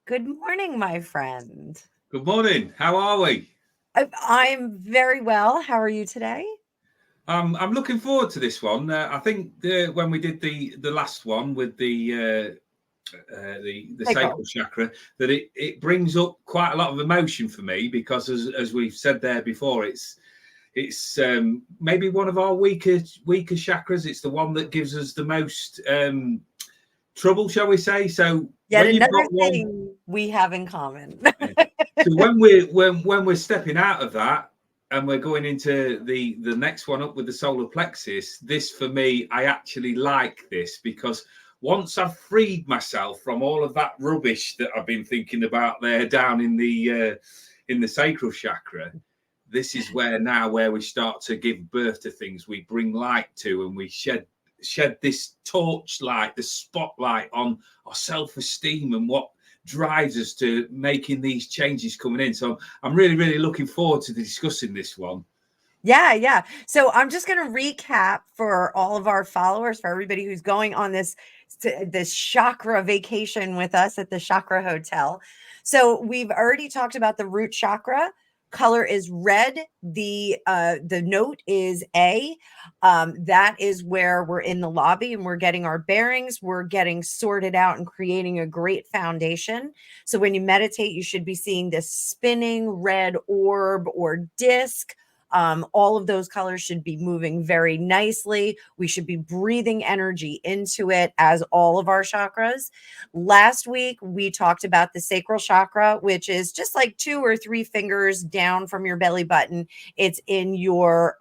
Good morning, my friend. Good morning. How are we? I'm very well. How are you today? I'm looking forward to this one. I think when we did the last one with the Cycle. sacral chakra, that it brings up quite a lot of emotion for me because as we've said there before, it's maybe one of our weaker chakras. It's the one that gives us the most trouble, shall we say? So Yet when you've another got one, thing we have in common. yeah. So when we're stepping out of that and we're going into the next one up with the solar plexus, this for me, I actually like this because once I've freed myself from all of that rubbish that I've been thinking about there down in the sacral chakra, this is where we start to give birth to things. We bring light to, and we shed this torchlight, the spotlight on our self-esteem and what drives us to making these changes coming in. So I'm really, really looking forward to discussing this one. Yeah. So I'm just going to recap for all of our followers, for everybody who's going on this chakra vacation with us at the Chakra Hotel. So we've already talked about the root chakra. Color is red. The note is A. That is where we're in the lobby and we're getting our bearings. We're getting sorted out and creating a great foundation. So when you meditate, you should be seeing this spinning red orb or disc. All of those colors should be moving very nicely. We should be breathing energy into it as all of our chakras. Last week, we talked about the sacral chakra, which is just like 2 or 3 fingers down from your belly button. It's in your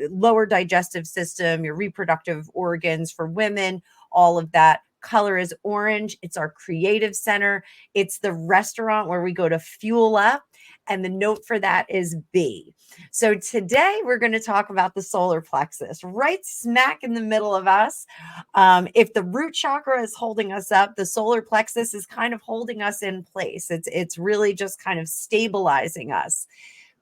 lower digestive system, your reproductive organs for women, all of that. Color is orange. It's our creative center. It's the restaurant where we go to fuel up. And the note for that is B. So today we're going to talk about the solar plexus, right smack in the middle of us. If the root chakra is holding us up, the solar plexus is kind of holding us in place. It's really just kind of stabilizing us.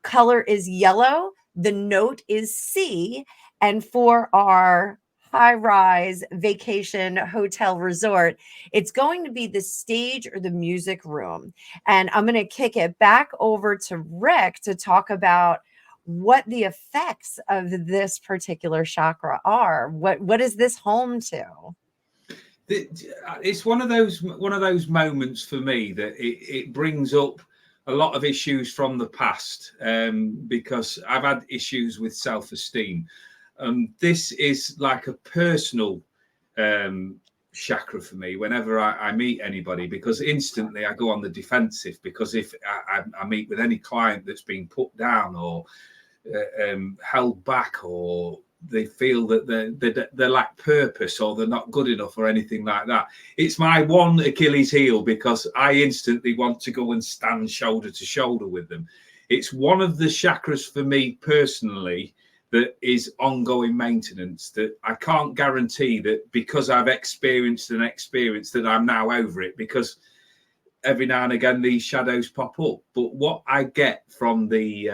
Color is yellow. The note is C. And for our high-rise vacation hotel resort, it's going to be the stage or the music room. And I'm going to kick it back over to Rick to talk about what the effects of this particular chakra are. What is this home to? It's one of those moments for me that it brings up a lot of issues from the past, because I've had issues with self-esteem. This is like a personal chakra for me whenever I meet anybody, because instantly I go on the defensive, because if I meet with any client that's been put down or held back, or they feel that they lack purpose or they're not good enough or anything like that, it's my one Achilles heel, because I instantly want to go and stand shoulder to shoulder with them. It's one of the chakras for me personally that is ongoing maintenance, that I can't guarantee that because I've experienced that I'm now over it, because every now and again these shadows pop up. But what I get from the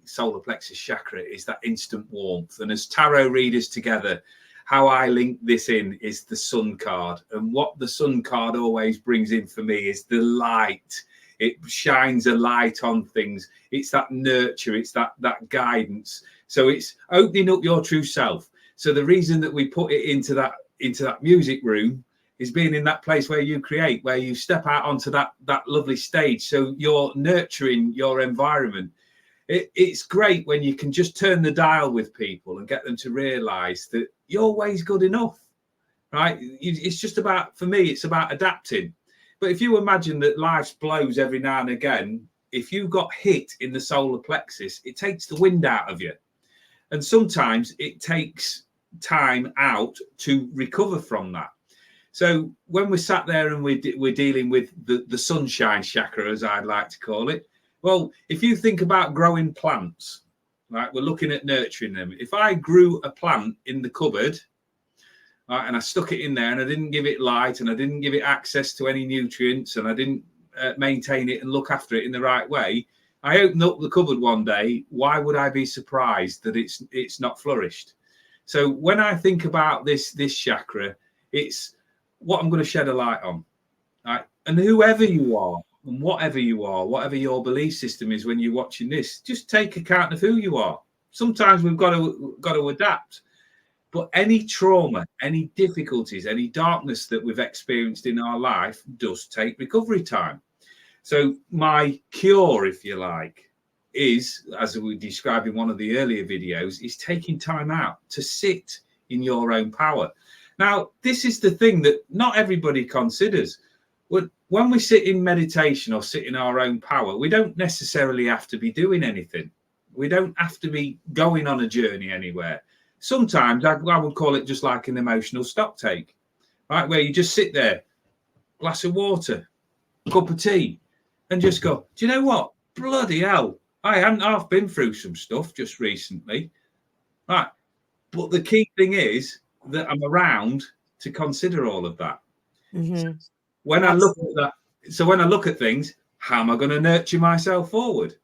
solar plexus chakra is that instant warmth. And as tarot readers together, how I link this in is the sun card. And what the sun card always brings in for me is the light. It shines a light on things. It's that nurture, it's that guidance. So it's opening up your true self. So the reason that we put it into that music room is being in that place where you create, where you step out onto that lovely stage. So you're nurturing your environment. It's great when you can just turn the dial with people and get them to realize that you're always good enough, right? It's just about, for me, it's about adapting. But if you imagine that life's blows every now and again, if you got hit in the solar plexus, it takes the wind out of you. And sometimes it takes time out to recover from that. So when we're sat there and we're dealing with the sunshine chakra, as I'd like to call it, well, if you think about growing plants, right, we're looking at nurturing them. If I grew a plant in the cupboard, right, and I stuck it in there and I didn't give it light and I didn't give it access to any nutrients and I didn't maintain it and look after it in the right way, I opened up the cupboard one day, why would I be surprised that it's not flourished? So when I think about this chakra, it's what I'm going to shed a light on. Right? And whoever you are, and whatever you are, whatever your belief system is when you're watching this, just take account of who you are. Sometimes we've got to adapt. But any trauma, any difficulties, any darkness that we've experienced in our life does take recovery time. So my cure, if you like, is, as we described in one of the earlier videos, is taking time out to sit in your own power. Now, this is the thing that not everybody considers. When we sit in meditation or sit in our own power, we don't necessarily have to be doing anything. We don't have to be going on a journey anywhere. Sometimes I would call it just like an emotional stock take, right? Where you just sit there, glass of water, cup of tea, and just go, do you know what? Bloody hell. I've been through some stuff just recently. Right. But the key thing is that I'm around to consider all of that. Mm-hmm. When I look at that, so when I look at things, how am I going to nurture myself forward?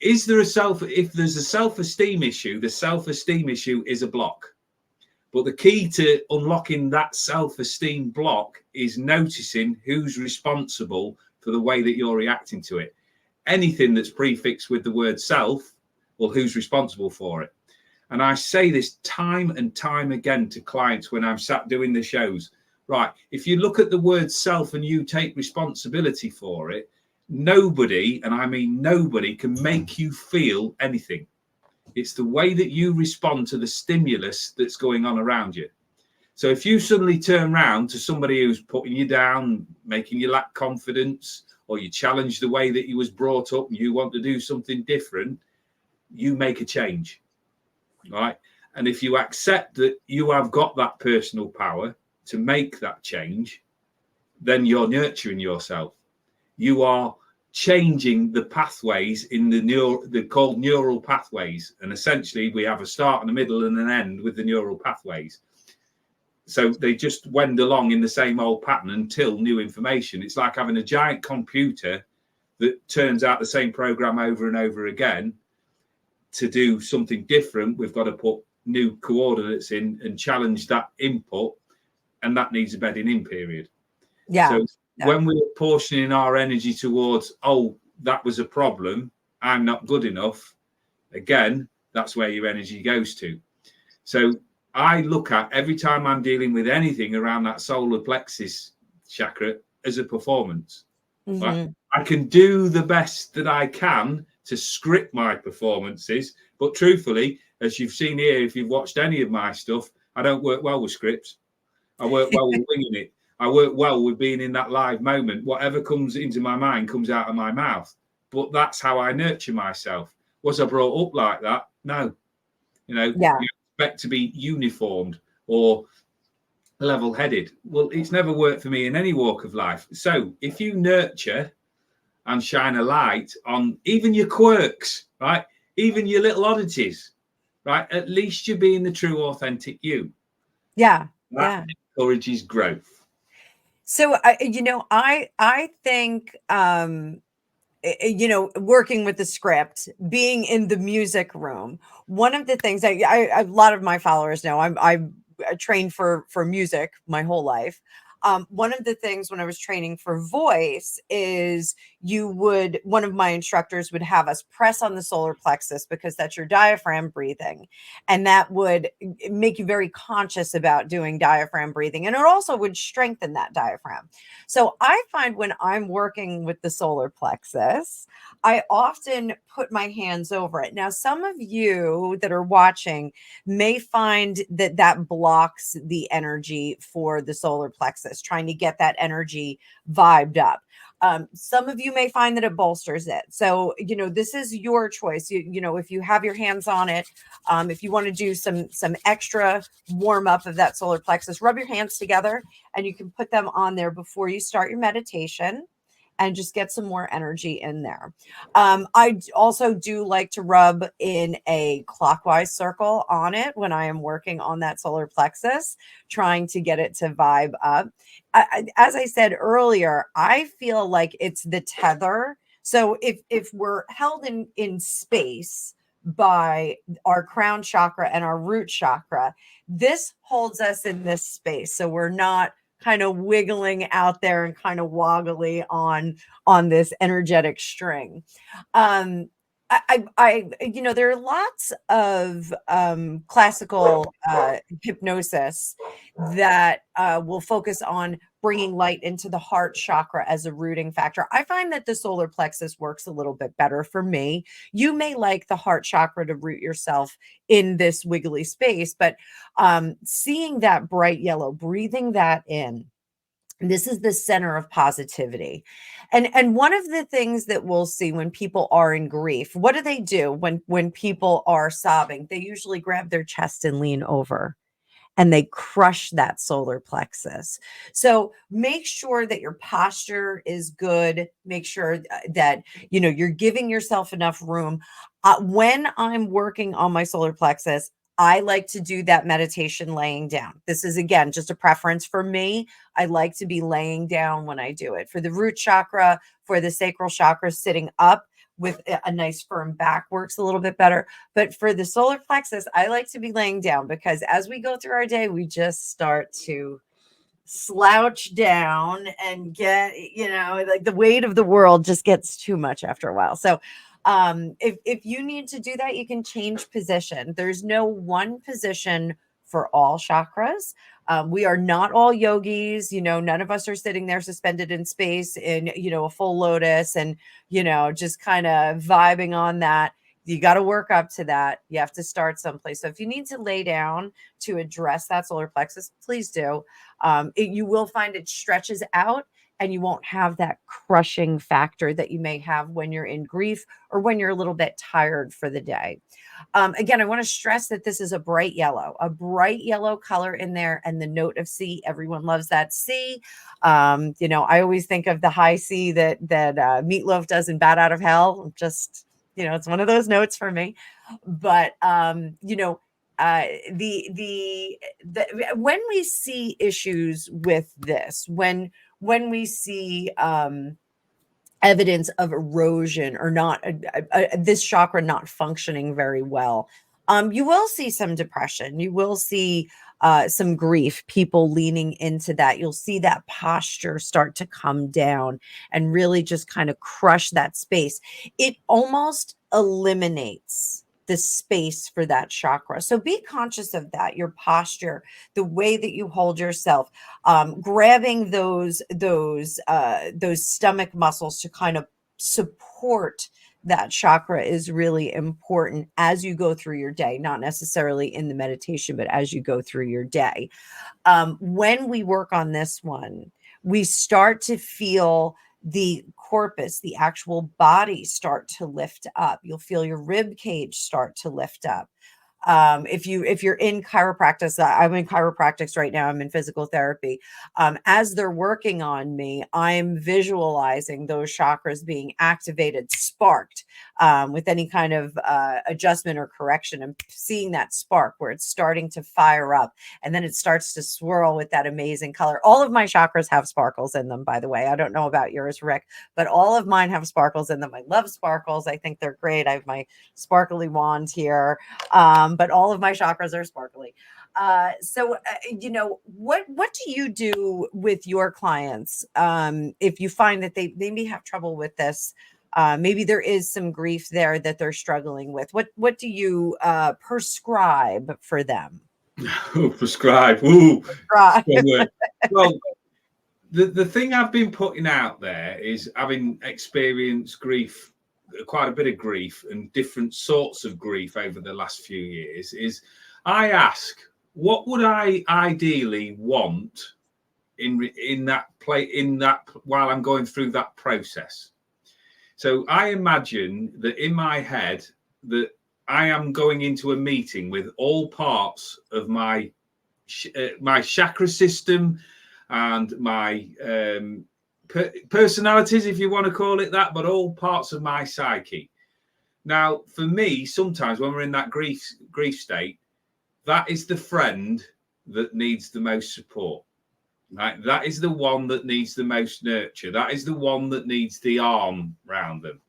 If there's a self-esteem issue, the self-esteem issue is a block. But the key to unlocking that self-esteem block is noticing who's responsible for the way that you're reacting to it. Anything that's prefixed with the word self, well, who's responsible for it? And I say this time and time again to clients when I'm sat doing the shows. Right, if you look at the word self and you take responsibility for it, nobody, and I mean nobody, can make you feel anything. It's the way that you respond to the stimulus that's going on around you. So if you suddenly turn around to somebody who's putting you down, making you lack confidence, or you challenge the way that you was brought up and you want to do something different, you make a change, right? And if you accept that you have got that personal power to make that change, then you're nurturing yourself. You are changing the pathways in they're called neural pathways. And essentially we have a start and a middle and an end with the neural pathways. So they just wend along in the same old pattern until new information. It's like having a giant computer that turns out the same program over and over again. To do something different, we've got to put new coordinates in and challenge that input. And that needs a bedding in period. Yeah. So when we're portioning our energy towards, oh, that was a problem, I'm not good enough, again, that's where your energy goes to. So I look at every time I'm dealing with anything around that solar plexus chakra as a performance. Mm-hmm. Right? I can do the best that I can to script my performances. But truthfully, as you've seen here, if you've watched any of my stuff, I don't work well with scripts. I work well with winging it. I work well with being in that live moment. Whatever comes into my mind comes out of my mouth. But that's how I nurture myself. Was I brought up like that? No. You expect to be uniformed or level-headed. Well, it's never worked for me in any walk of life. So if you nurture and shine a light on even your quirks, right? Even your little oddities, right? At least you're being the true, authentic you. Yeah. That encourages growth. So, I think, working with the script, being in the music room, one of the things a lot of my followers know, I trained for music my whole life. One of the things when I was training for voice is one of my instructors would have us press on the solar plexus because that's your diaphragm breathing. And that would make you very conscious about doing diaphragm breathing. And it also would strengthen that diaphragm. So I find when I'm working with the solar plexus, I often put my hands over it. Now, some of you that are watching may find that blocks the energy for the solar plexus, trying to get that energy vibed up. Some of you may find that it bolsters it. So, this is your choice. If you have your hands on it, if you want to do some extra warm up of that solar plexus, rub your hands together and you can put them on there before you start your meditation and just get some more energy in there. I also do like to rub in a clockwise circle on it when I am working on that solar plexus, trying to get it to vibe up. As I said earlier, I feel like it's the tether. So if we're held in space by our crown chakra and our root chakra, this holds us in this space. So we're not kind of wiggling out there and kind of woggly on this energetic string. You know, there are lots of classical hypnosis that will focus on bringing light into the heart chakra as a rooting factor. I find that the solar plexus works a little bit better for me. You may like the heart chakra to root yourself in this wiggly space, but seeing that bright yellow, breathing that in, this is the center of positivity. And one of the things that we'll see when people are in grief, what do they do when people are sobbing? They usually grab their chest and lean over, and they crush that solar plexus. So make sure that your posture is good. Make sure that, you know, you're giving yourself enough room. When I'm working on my solar plexus, I like to do that meditation laying down. This is, again, just a preference for me. I like to be laying down when I do it. For the root chakra, for the sacral chakra, sitting up with a nice firm back works a little bit better. But for the solar plexus, I like to be laying down, because as we go through our day, we just start to slouch down and get, you know, like the weight of the world just gets too much after a while. So if you need to do that, you can change position. There's no one position for all chakras. We are not all yogis. You know, none of us are sitting there suspended in space in, you know, a full lotus and, you know, just kind of vibing on that. You got to work up to that. You have to start someplace. So if you need to lay down to address that solar plexus, please do. You will find it stretches out, and you won't have that crushing factor that you may have when you're in grief or when you're a little bit tired for the day. Again, I want to stress that this is a bright yellow color in there, and the note of C. Everyone loves that C. You know, I always think of the high C that Meatloaf does in Bat Out of Hell. Just, you know, it's one of those notes for me. But you know, the when we see issues with this, when we see evidence of erosion or not this chakra not functioning very well, you will see some depression. You will see some grief, people leaning into that. You'll see that posture start to come down and really just kind of crush that space. It almost eliminates the space for that chakra. So be conscious of that, your posture, the way that you hold yourself, grabbing those stomach muscles to kind of support that chakra is really important as you go through your day, not necessarily in the meditation, but as you go through your day. When we work on this one, we start to feel the corpus, the actual body, start to lift up. You'll feel your rib cage start to lift up. If you're in chiropractic, I'm in chiropractic right now. I'm in physical therapy. As they're working on me, I'm visualizing those chakras being activated, sparked, with any kind of adjustment or correction. I'm seeing that spark where it's starting to fire up, and then it starts to swirl with that amazing color. All of my chakras have sparkles in them, by the way. I don't know about yours, Rick, but all of mine have sparkles in them. I love sparkles. I think they're great. I have my sparkly wand here. But all of my chakras are sparkly. So, you know, what do you do with your clients if you find that they may have trouble with this? Maybe there is some grief there that they're struggling with. What do you prescribe for them? Prescribe. Ooh. Prescribe. Well, the thing I've been putting out there is, having experienced grief, quite a bit of grief and different sorts of grief over the last few years, is I ask, what would I ideally want in that while I'm going through that process? So I imagine that in my head that I am going into a meeting with all parts of my chakra system and my personalities, if you want to call it that, but all parts of my psyche. Now, for me, sometimes when we're in that grief state, that is the friend that needs the most support. Right? That is the one that needs the most nurture. That is the one that needs the arm around them.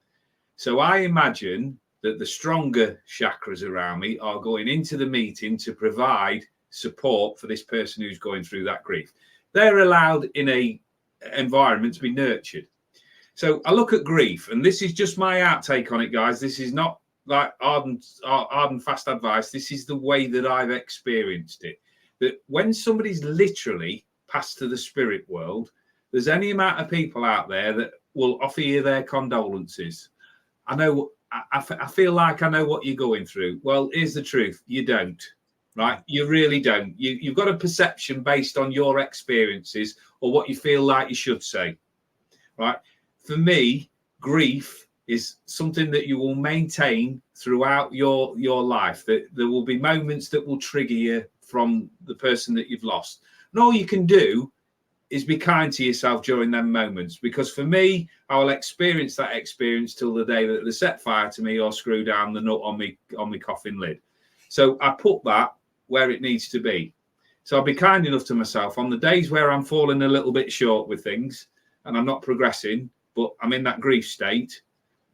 So I imagine that the stronger chakras around me are going into the meeting to provide support for this person who's going through that grief. they're allowed in a environment to be nurtured. So I look at grief, and this is just my outtake on it, guys. This is not like hard and fast advice. This is the way that I've experienced it. That when somebody's literally passed to the spirit world, there's any amount of people out there that will offer you their condolences. I know, I feel like I know what you're going through. Well, here's the truth. You don't, right? You really don't. You've got a perception based on your experiences or what you feel like you should say, right? For me, grief is something that you will maintain throughout your life. That there will be moments that will trigger you from the person that you've lost. And all you can do is be kind to yourself during them moments. Because for me, I will experience that experience till the day that they set fire to me or screw down the nut on me coffin lid. So I put that where it needs to be. So I'll be kind enough to myself on the days where I'm falling a little bit short with things and I'm not progressing, but I'm in that grief state,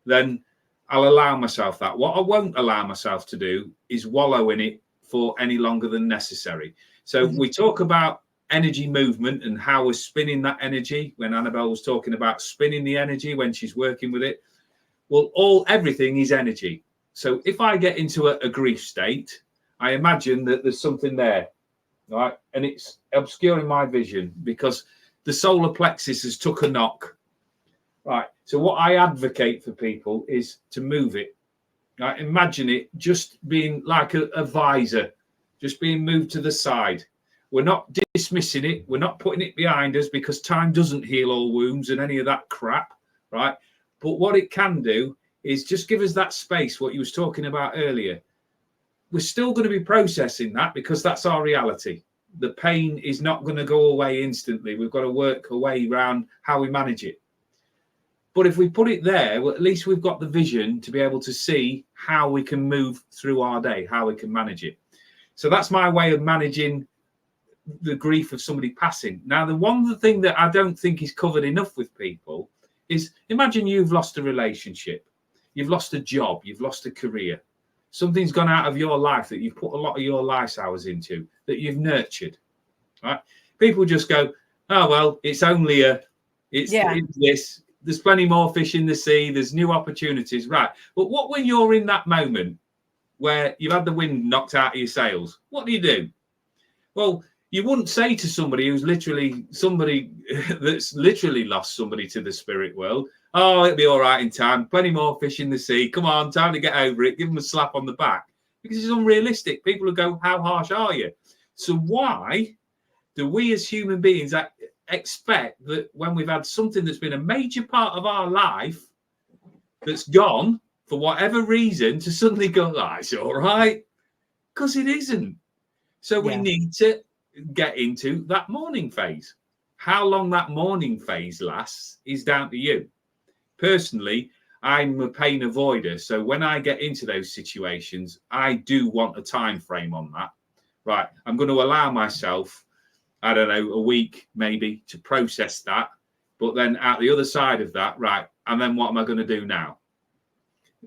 then I'll allow myself that. What I won't allow myself to do is wallow in it for any longer than necessary. So we talk about energy movement and how we're spinning that energy when Annabelle was talking about spinning the energy when she's working with it. Well, everything is energy. So if I get into a grief state, I imagine that there's something there, right? And it's obscuring my vision because the solar plexus has took a knock. Right. So what I advocate for people is to move it. Right? Imagine it just being like a visor, just being moved to the side. We're not dismissing it. We're not putting it behind us because time doesn't heal all wounds and any of that crap. Right. But what it can do is just give us that space, what you was talking about earlier. We're still going to be processing that because that's our reality. The pain is not going to go away instantly. We've got to work our way around how we manage it. But if we put it there, well, at least we've got the vision to be able to see how we can move through our day, how we can manage it. So that's my way of managing the grief of somebody passing. Now, the thing that I don't think is covered enough with people is imagine you've lost a relationship, you've lost a job, you've lost a career. Something's gone out of your life that you've put a lot of your life hours into, that you've nurtured, right? People just go, oh, well, it's only it's this. There's plenty more fish in the sea. There's new opportunities. Right. But what when you're in that moment where you've had the wind knocked out of your sails? What do? Well, you wouldn't say to somebody who's that's literally lost somebody to the spirit world, oh, it'll be all right in time. Plenty more fish in the sea. Come on, time to get over it. Give them a slap on the back. Because it's unrealistic. People will go, how harsh are you? So why do we as human beings expect that when we've had something that's been a major part of our life that's gone for whatever reason to suddenly go, oh, it's all right? Because it isn't. So we need to get into that mourning phase. How long that mourning phase lasts is down to you. Personally, I'm a pain avoider. So when I get into those situations, I do want a time frame on that. Right. I'm going to allow myself, I don't know, a week maybe to process that. But then at the other side of that, right, and then what am I going to do now?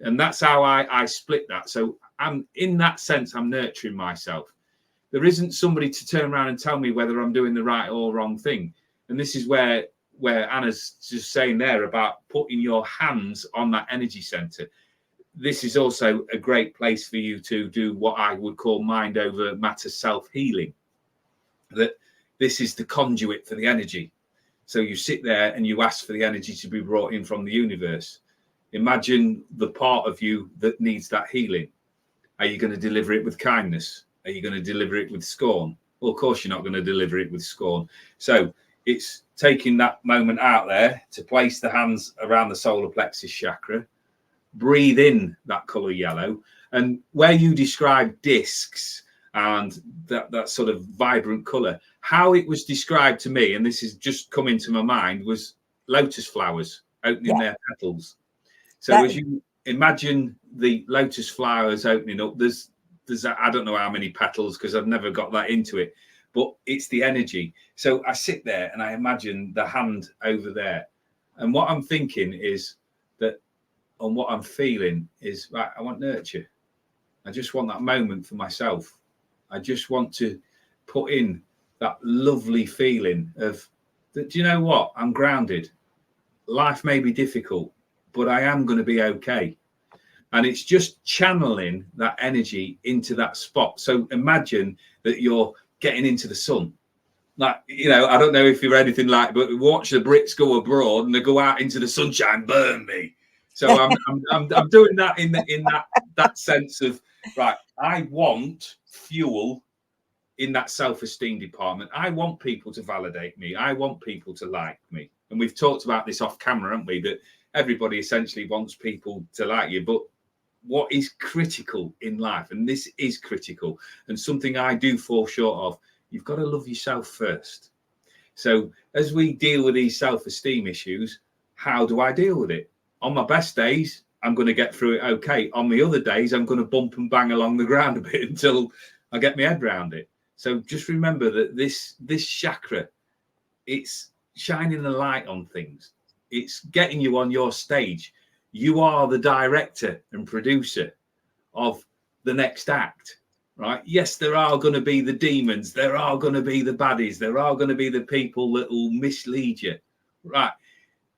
And that's how I split that. So I'm in that sense, I'm nurturing myself. There isn't somebody to turn around and tell me whether I'm doing the right or wrong thing. And this is where Anna's just saying there about putting your hands on that energy center. This is also a great place for you to do what I would call mind over matter self-healing. That this is the conduit for the energy. So you sit there and you ask for the energy to be brought in from the universe. Imagine the part of you that needs that healing. Are you going to deliver it with kindness? Are you going to deliver it with scorn? Well, of course, you're not going to deliver it with scorn. So it's taking that moment out there to place the hands around the solar plexus chakra, breathe in that color yellow. And where you describe discs and that sort of vibrant color, how it was described to me, and this has just come into my mind, was lotus flowers opening their petals. So as you imagine the lotus flowers opening up, there's I don't know how many petals because I've never got that into it, but it's the energy. So I sit there and I imagine the hand over there. And what I'm thinking is that, and what I'm feeling is, right, I want nurture. I just want that moment for myself. I just want to put in that lovely feeling of that, do you know what? I'm grounded. Life may be difficult, but I am going to be okay. And it's just channeling that energy into that spot. So imagine that you're getting into the sun. Like, you know, I don't know if you're anything like, but watch the Brits go abroad and they go out into the sunshine, burn me. So I'm doing that in that sense of, right, I want fuel in that self-esteem department. I want people to validate me. I want people to like me. And we've talked about this off camera, haven't we? That everybody essentially wants people to like you. But what is critical in life, and this is critical, and something I do fall short of, you've got to love yourself first. So as we deal with these self-esteem issues, how do I deal with it? On my best days, I'm going to get through it okay. On the other days, I'm going to bump and bang along the ground a bit until I get my head around it. So just remember that this chakra, it's shining a light on things. It's getting you on your stage. You are the director and producer of the next act, right? Yes, there are going to be the demons. There are going to be the baddies. There are going to be the people that will mislead you, right?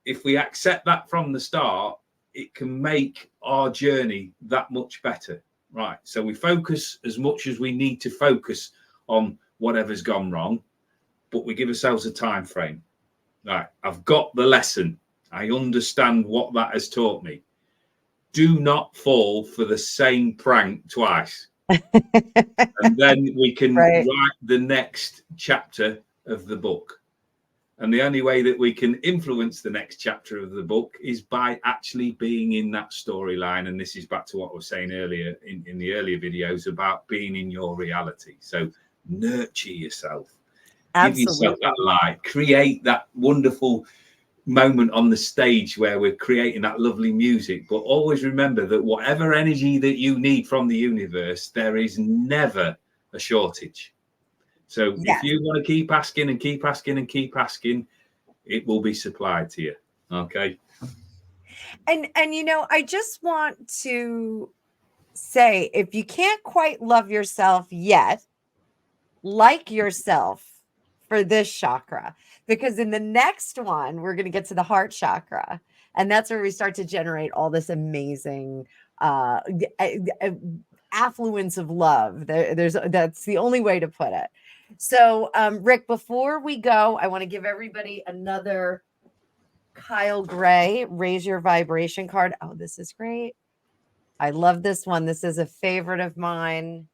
If we accept that from the start, it can make our journey that much better, right? So we focus as much as we need to focus on whatever's gone wrong, but we give ourselves a time frame. Right, I've got the lesson. I understand what that has taught me. Do not fall for the same prank twice. And then we can write the next chapter of the book. And the only way that we can influence the next chapter of the book is by actually being in that storyline. And this is back to what I was saying earlier in the earlier videos about being in your reality. So nurture yourself. Absolutely. Give yourself that light. Create that wonderful moment on the stage where we're creating that lovely music. But always remember that whatever energy that you need from the universe, there is never a shortage. So if you want to keep asking and keep asking and keep asking, it will be supplied to you. Okay. And you know, I just want to say, if you can't quite love yourself yet, like yourself for this chakra, because in the next one, we're going to get to the heart chakra. And that's where we start to generate all this amazing affluence of love. That's the only way to put it. So, Rick, before we go, I want to give everybody another Kyle Gray, raise your vibration card. Oh, this is great. I love this one. This is a favorite of mine.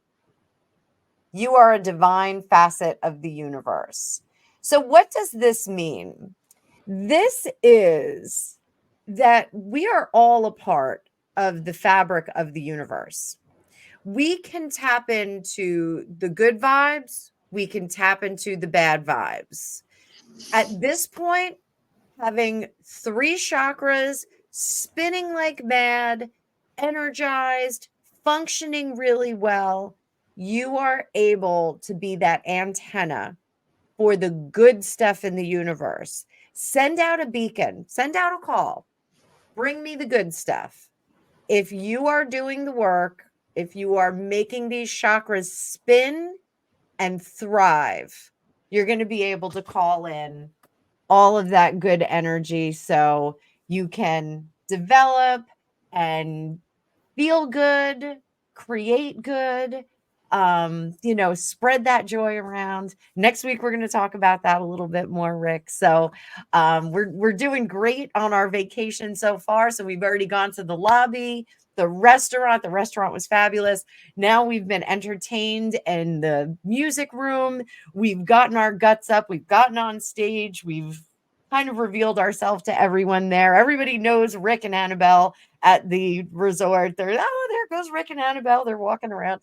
You are a divine facet of the universe. So what does this mean? This is that we are all a part of the fabric of the universe. We can tap into the good vibes. We can tap into the bad vibes. At this point, having 3 chakras spinning like mad, energized, functioning really well, you are able to be that antenna for the good stuff in the universe. Send out a beacon, send out a call, bring me the good stuff. If you are doing the work, if you are making these chakras spin and thrive, you're going to be able to call in all of that good energy so you can develop and feel good, create good, spread that joy around. Next week we're going to talk about that a little bit more, Rick. So we're doing great on our vacation so far. So we've already gone to the lobby, the restaurant. The restaurant was fabulous. Now we've been entertained in the music room. We've gotten our guts up. We've gotten on stage. We've kind of revealed ourselves to everyone there. Everybody knows Rick and Annabelle at the resort. They're, oh, there goes Rick and Annabelle. They're walking around.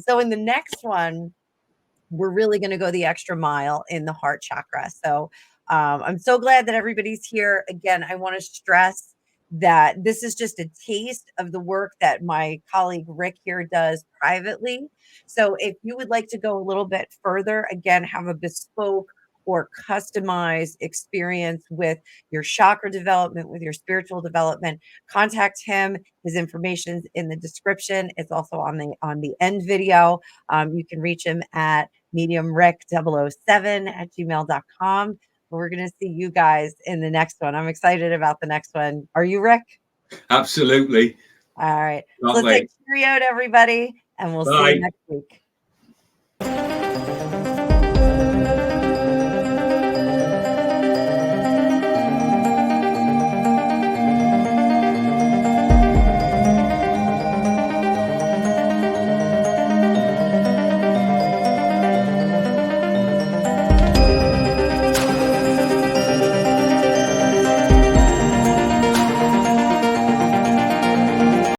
So in the next one, we're really going to go the extra mile in the heart chakra. So I'm so glad that everybody's here. Again, I want to stress that this is just a taste of the work that my colleague Rick here does privately. So if you would like to go a little bit further, again, have a bespoke or customized experience with your chakra development, with your spiritual development, contact him. His information is in the description. It's also on the end video. You can reach him at mediumrick007@gmail.com. We're going to see you guys in the next one. I'm excited about the next one. Are you, Rick? Absolutely. All right. Can't So let's say wait. cheerio to everybody, and we'll see Bye. you next week.